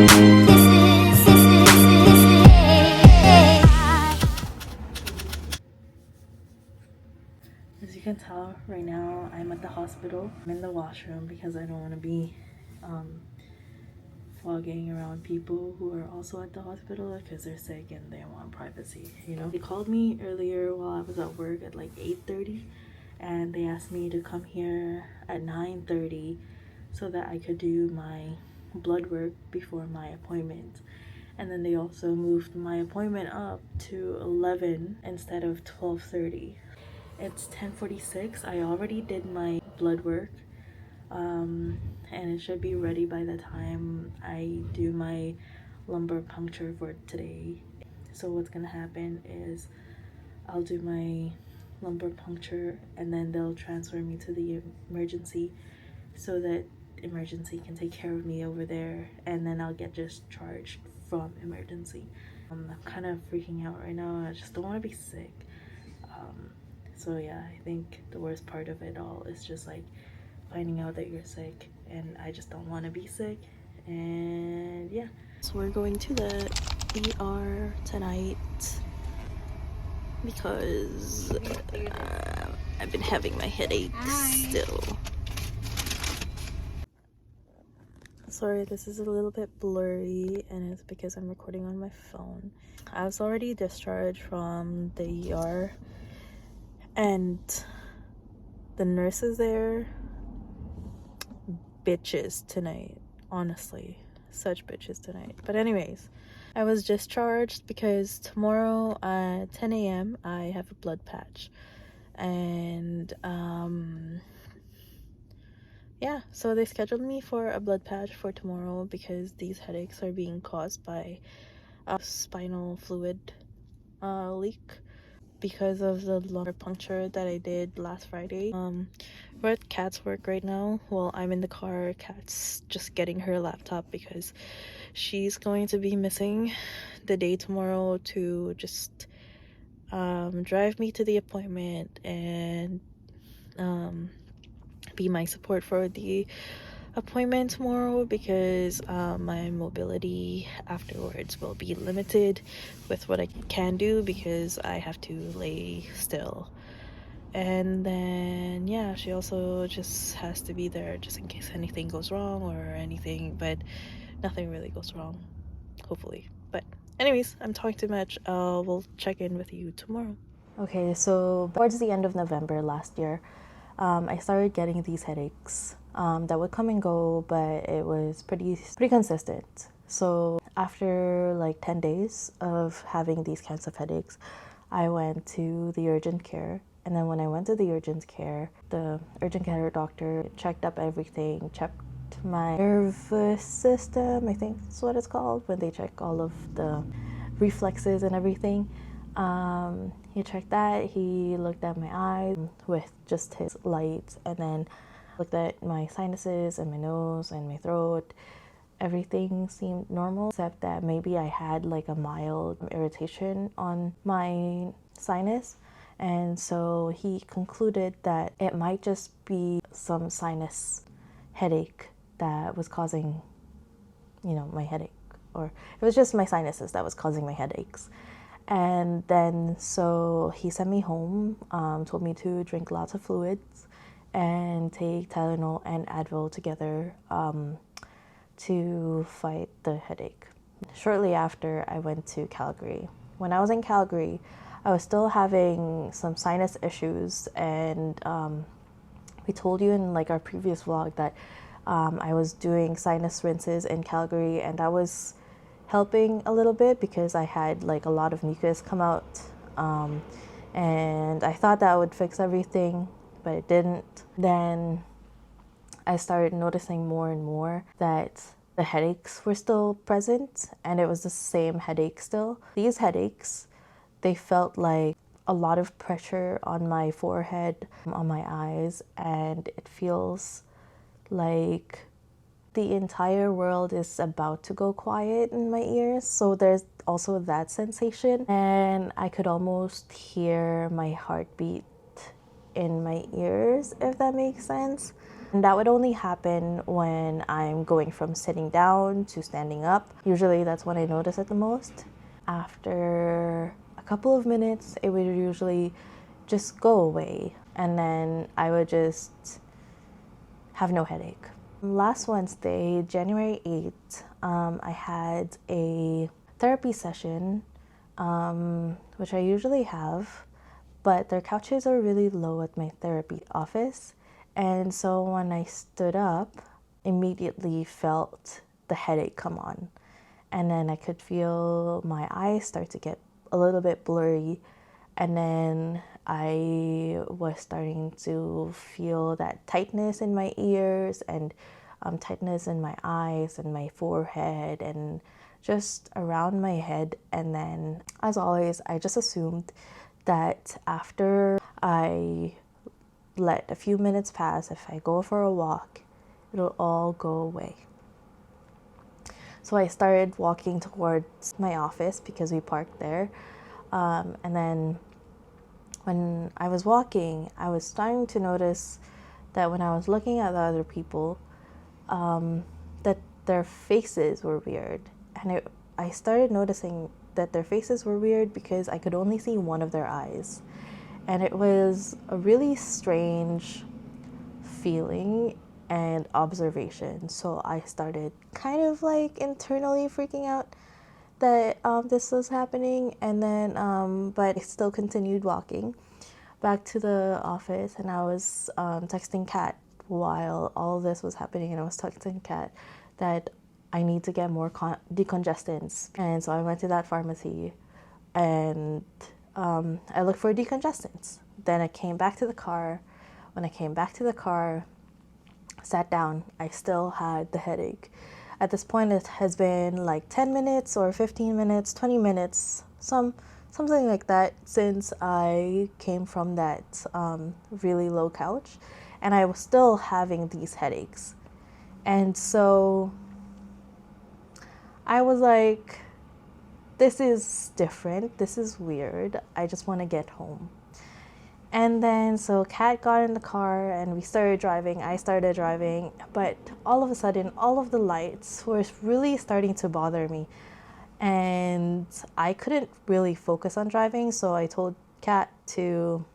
As you can tell, right now I'm at the hospital. I'm in the washroom because I don't want to be flogging around people who are also at the hospital because they're sick and they want privacy, you know? They called me earlier while I was at work at like 8:30 and they asked me to come here at 9:30 so that I could do my blood work before my appointment. And then they also moved my appointment up to 11 instead of 12:30. It's 10:46. I already did my blood work, and it should be ready by the time I do my lumbar puncture for today. So what's gonna happen is I'll do my lumbar puncture and then they'll transfer me to the emergency so that emergency can take care of me over there, and then I'll get discharged from emergency. I'm kind of freaking out right now. I just don't want to be sick. So yeah, I think the worst part of it all is just like finding out that you're sick, and I just don't want to be sick. And yeah, so we're going to the ER tonight because I've been having my headaches still. Sorry, this is a little bit blurry and it's because I'm recording on my phone. I was already discharged from the ER and the nurses there, bitches tonight, honestly, such bitches tonight. But anyways, I was discharged because tomorrow at 10 a.m. I have a blood patch, and yeah, so they scheduled me for a blood patch for tomorrow because these headaches are being caused by a spinal fluid leak because of the lumbar puncture that I did last Friday. We're at Kat's work right now. Well, I'm in the car. Kat's just getting her laptop because she's going to be missing the day tomorrow to just drive me to the appointment and be my support for the appointment tomorrow because my mobility afterwards will be limited with what I can do because I have to lay still. And then yeah, she also just has to be there just in case anything goes wrong or anything, but nothing really goes wrong, hopefully. But anyways, I'm talking too much. We'll check in with you tomorrow. Okay, so towards the end of November last year, I started getting these headaches that would come and go, but it was pretty consistent. So after like 10 days of having these kinds of headaches, I went to the urgent care. And then when I went to the urgent care doctor checked up everything, checked my nervous system, I think that's what it's called, when they check all of the reflexes and everything. He checked that. He looked at my eyes with just his lights, and then looked at my sinuses and my nose and my throat. Everything seemed normal except that maybe I had like a mild irritation on my sinus, and so he concluded that it might just be some sinus headache that was causing, my headache, or it was just my sinuses that was causing my headaches. And then so he sent me home, told me to drink lots of fluids and take Tylenol and Advil together to fight the headache. Shortly after, I went to Calgary. When I was in Calgary, I was still having some sinus issues, and we told you in like our previous vlog that I was doing sinus rinses in Calgary, and that was helping a little bit because I had like a lot of mucus come out, and I thought that would fix everything, but it didn't. Then I started noticing more and more that the headaches were still present, and it was the same headache still. These headaches, they felt like a lot of pressure on my forehead, on my eyes, and it feels like the entire world is about to go quiet in my ears. So there's also that sensation, and I could almost hear my heartbeat in my ears, if that makes sense. And that would only happen when I'm going from sitting down to standing up. Usually that's when I notice it the most. After a couple of minutes, it would usually just go away, and then I would just have no headache. Last Wednesday, January 8th, I had a therapy session, which I usually have, but their couches are really low at my therapy office. And so when I stood up, immediately felt the headache come on. And then I could feel my eyes start to get a little bit blurry. And then I was starting to feel that tightness in my ears and tightness in my eyes and my forehead and just around my head. And then, as always, I just assumed that after I let a few minutes pass, if I go for a walk, it'll all go away. So I started walking towards my office because we parked there. And then when I was walking, I was starting to notice that when I was looking at the other people, that their faces were weird. And I started noticing that their faces were weird because I could only see one of their eyes. And it was a really strange feeling and observation. So I started kind of like internally freaking out that this was happening. And then, but I still continued walking back to the office, and I was texting Kat while all of this was happening, and I was texting Kat that I need to get more decongestants. And so I went to that pharmacy and I looked for decongestants. Then I came back to the car. When I came back to the car, sat down, I still had the headache. At this point, it has been like 10 minutes or 15 minutes, 20 minutes, something like that since I came from that really low couch, and I was still having these headaches. And so I was like, this is different, this is weird, I just want to get home. And then so Kat got in the car and we started driving. I started driving, but all of a sudden all of the lights were really starting to bother me, and I couldn't really focus on driving. So I told Kat to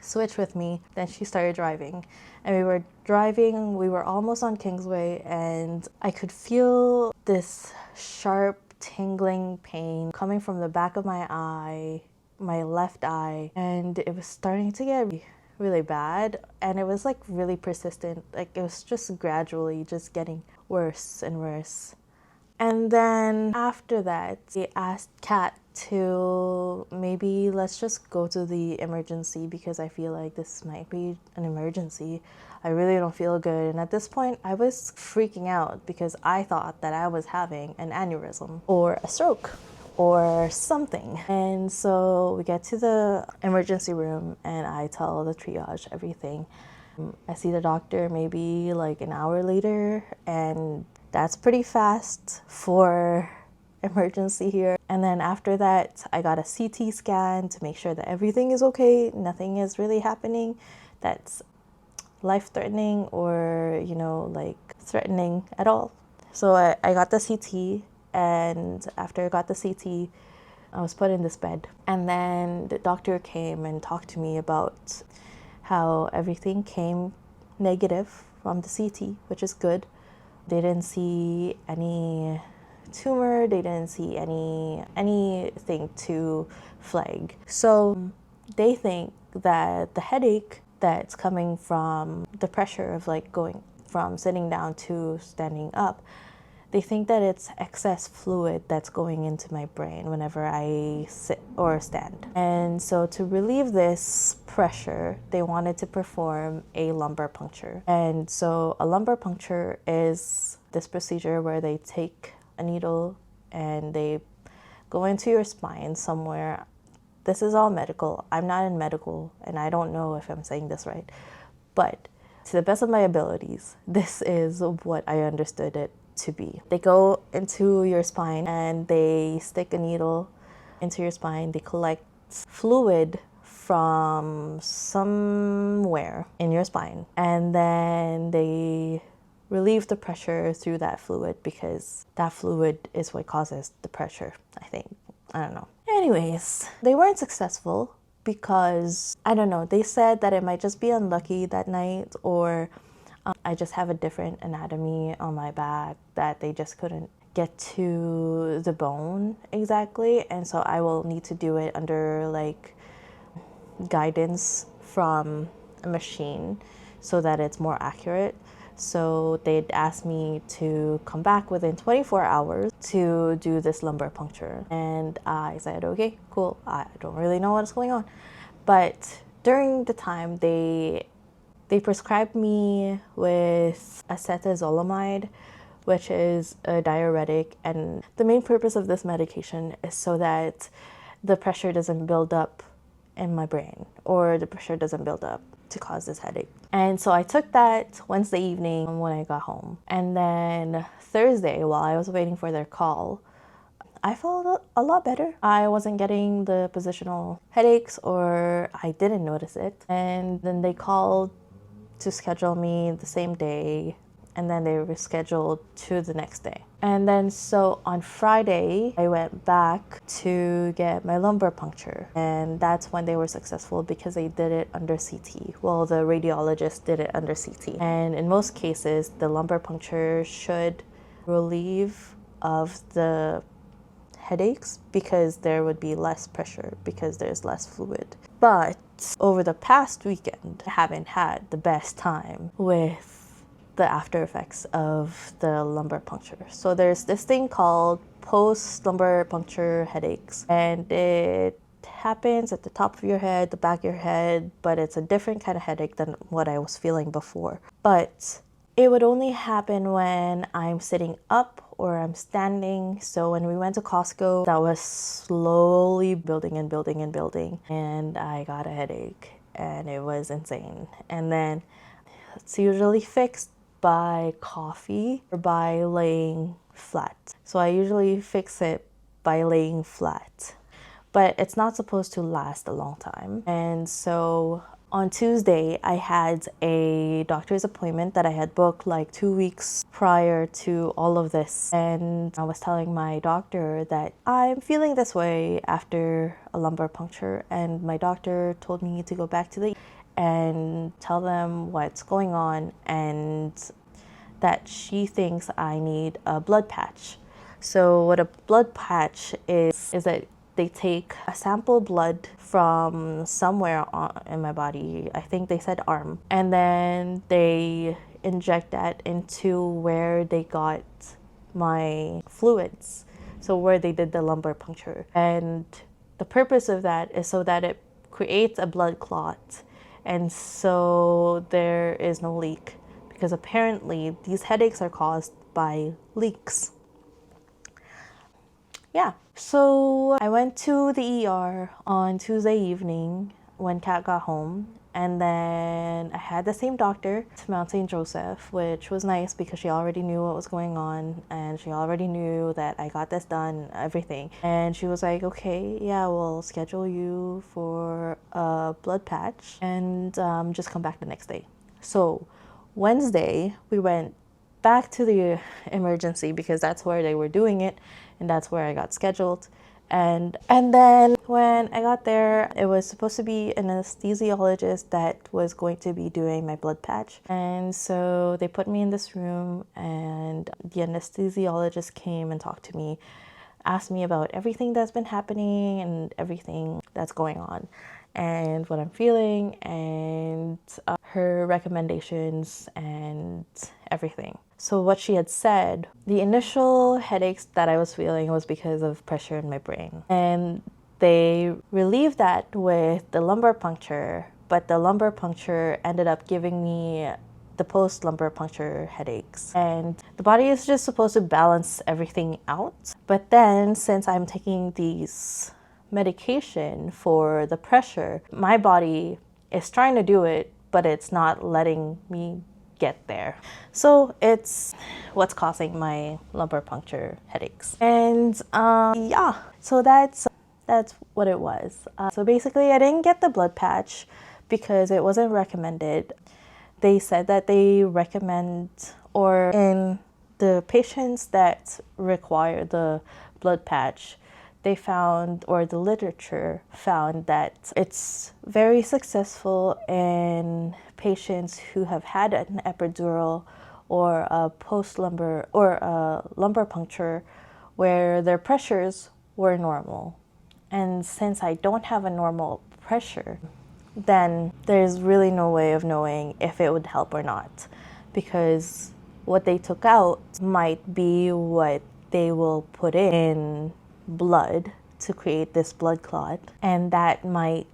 switch with me. Then she started driving, and we were driving. We were almost on Kingsway, and I could feel this sharp tingling pain coming from the back of my eye, my left eye, and it was starting to get really bad, and it was like really persistent. Like it was just gradually just getting worse and worse. And then after that, I asked Kat to maybe let's just go to the emergency because I feel like this might be an emergency. I really don't feel good. And at this point, I was freaking out because I thought that I was having an aneurysm or a stroke or something. And so we get to the emergency room and I tell the triage everything. I see the doctor maybe like an hour later, and that's pretty fast for emergency here. And then after that, I got a CT scan to make sure that everything is okay, nothing is really happening that's life-threatening or, like threatening at all. So I got the CT, and after I got the CT, I was put in this bed. And then the doctor came and talked to me about how everything came negative from the CT, which is good. They didn't see any tumor, they didn't see anything to flag. So they think that the headache that's coming from the pressure of like going from sitting down to standing up, they think that it's excess fluid that's going into my brain whenever I sit or stand. And so to relieve this pressure, they wanted to perform a lumbar puncture. And so a lumbar puncture is this procedure where they take a needle and they go into your spine somewhere. This is all medical. I'm not in medical, and I don't know if I'm saying this right. But to the best of my abilities, this is what I understood it to be. They go into your spine and they stick a needle into your spine. They collect fluid from somewhere in your spine, and then they relieve the pressure through that fluid, because that fluid is what causes the pressure, I think. I don't know. Anyways, they weren't successful because, I don't know, they said that it might just be unlucky that night, or I just have a different anatomy on my back that they just couldn't get to the bone exactly, and so I will need to do it under like guidance from a machine so that it's more accurate. So they'd asked me to come back within 24 hours to do this lumbar puncture, and I said, okay, cool, I don't really know what's going on. But during the time, they prescribed me with acetazolamide, which is a diuretic, and the main purpose of this medication is so that the pressure doesn't build up in my brain, or the pressure doesn't build up to cause this headache. And so I took that Wednesday evening when I got home. And then Thursday, while I was waiting for their call, I felt a lot better. I wasn't getting the positional headaches, or I didn't notice it. And then they called to schedule me the same day, and then they rescheduled to the next day. And then so on Friday, I went back to get my lumbar puncture, and that's when they were successful because they did it under CT. Well, the radiologist did it under CT. And in most cases, the lumbar puncture should relieve of the headaches because there would be less pressure because there's less fluid. But over the past weekend, I haven't had the best time with the after effects of the lumbar puncture. So there's this thing called post lumbar puncture headaches, and it happens at the top of your head, the back of your head, but it's a different kind of headache than what I was feeling before. But it would only happen when I'm sitting up or I'm standing. So when we went to Costco, that was slowly building and building and building, and I got a headache, and it was insane. And then it's usually fixed by coffee or by laying flat. So I usually fix it by laying flat, but it's not supposed to last a long time. And so on Tuesday, I had a doctor's appointment that I had booked like 2 weeks prior to all of this. And I was telling my doctor that I'm feeling this way after a lumbar puncture. And my doctor told me to go back to the and tell them what's going on, and that she thinks I need a blood patch. So what a blood patch is that they take a sample blood from somewhere in my body, I think they said arm, and then they inject that into where they got my fluids, so where they did the lumbar puncture. And the purpose of that is so that it creates a blood clot, and so there is no leak, because apparently these headaches are caused by leaks. Yeah, so I went to the ER on Tuesday evening when Kat got home, and then I had the same doctor to Mount St. Joseph, which was nice because she already knew what was going on, and she already knew that I got this done, everything. And she was like, okay, yeah, we'll schedule you for a blood patch, and just come back the next day. So Wednesday, we went back to the emergency because that's where they were doing it, and that's where I got scheduled. And then when I got there, it was supposed to be an anesthesiologist that was going to be doing my blood patch. And so they put me in this room, and the anesthesiologist came and talked to me, asked me about everything that's been happening and everything that's going on, and what I'm feeling, and her recommendations and everything. So what she had said, the initial headaches that I was feeling was because of pressure in my brain. And they relieved that with the lumbar puncture, but the lumbar puncture ended up giving me the post-lumbar puncture headaches. And the body is just supposed to balance everything out. But then, since I'm taking these medication for the pressure, my body is trying to do it, but it's not letting me get there. So it's what's causing my lumbar puncture headaches. And yeah, so that's that's what it was. So basically, I didn't get the blood patch because it wasn't recommended. They said that they recommend, or in the patients that require the blood patch, they found, or the literature found, that it's very successful in patients who have had an epidural or a post-lumbar or a lumbar puncture where their pressures were normal. And since I don't have a normal pressure, then there's really no way of knowing if it would help or not, because what they took out might be what they will put in blood to create this blood clot, and that might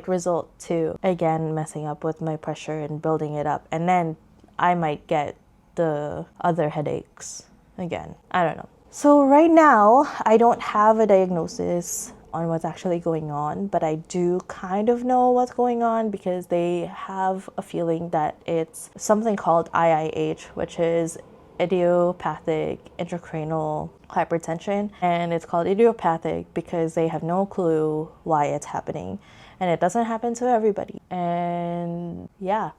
result to again messing up with my pressure and building it up, and then I might get the other headaches again. I don't know. So right now I don't have a diagnosis on what's actually going on, but I do kind of know what's going on because they have a feeling that it's something called IIH, which is idiopathic intracranial hypertension, and it's called idiopathic because they have no clue why it's happening, and it doesn't happen to everybody. And yeah,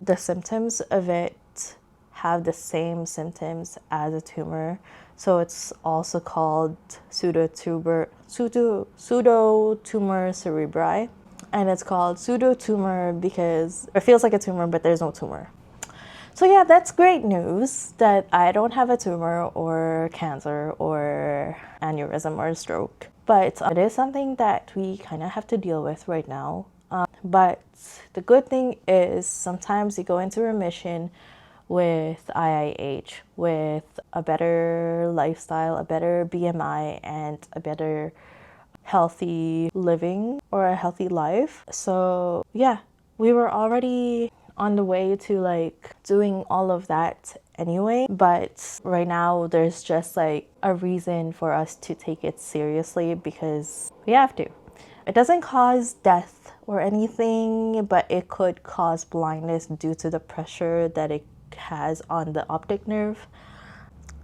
the symptoms of it have the same symptoms as a tumor, so it's also called pseudotumor cerebri, and it's called pseudotumor because it feels like a tumor but there's no tumor. So yeah, that's great news that I don't have a tumor or cancer or aneurysm or stroke. But it is something that we kind of have to deal with right now. But the good thing is sometimes you go into remission with IIH, with a better lifestyle, a better BMI, and a better healthy living or a healthy life. So yeah, we were already on the way to like doing all of that anyway, but right now there's just like a reason for us to take it seriously because we have to. It doesn't cause death or anything, but it could cause blindness due to the pressure that it has on the optic nerve.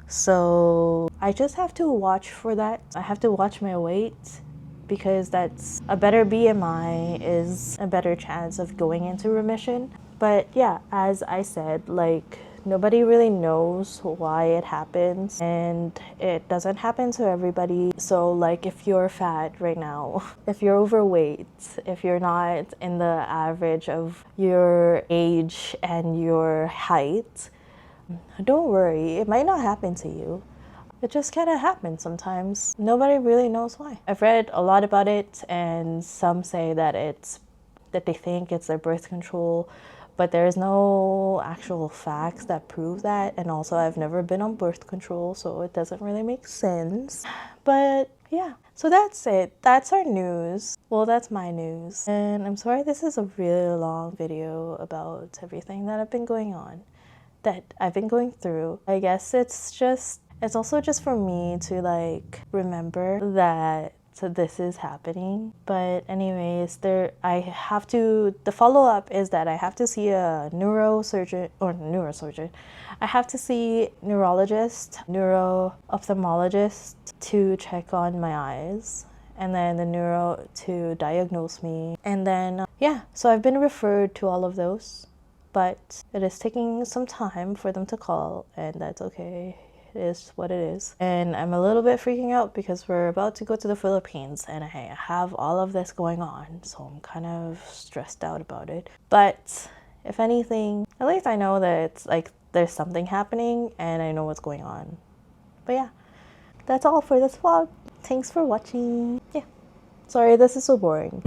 So I just have to watch for that. I have to watch my weight because that's a better BMI is a better chance of going into remission. But yeah, as I said, like nobody really knows why it happens, and it doesn't happen to everybody. So like if you're fat right now, if you're overweight, if you're not in the average of your age and your height, don't worry, it might not happen to you. It just kind of happens sometimes. Nobody really knows why. I've read a lot about it, and some say that they think it's their birth control, but there's no actual facts that prove that. And also I've never been on birth control, so it doesn't really make sense. But yeah, so that's it. That's our news. Well, that's my news. And I'm sorry this is a really long video about everything that I've been going through. I guess it's also just for me to like remember that this is happening. But anyways, the follow-up is that I have to see a neurosurgeon. I have to see neurologist, neuro-ophthalmologist to check on my eyes, and then the neuro to diagnose me. And then yeah, so I've been referred to all of those, but it is taking some time for them to call, and that's okay. It is what it is. And I'm a little bit freaking out because we're about to go to the Philippines and I have all of this going on, so I'm kind of stressed out about it. But if anything, at least I know that it's like there's something happening and I know what's going on. But yeah, that's all for this vlog. Thanks for watching. Yeah, sorry this is so boring.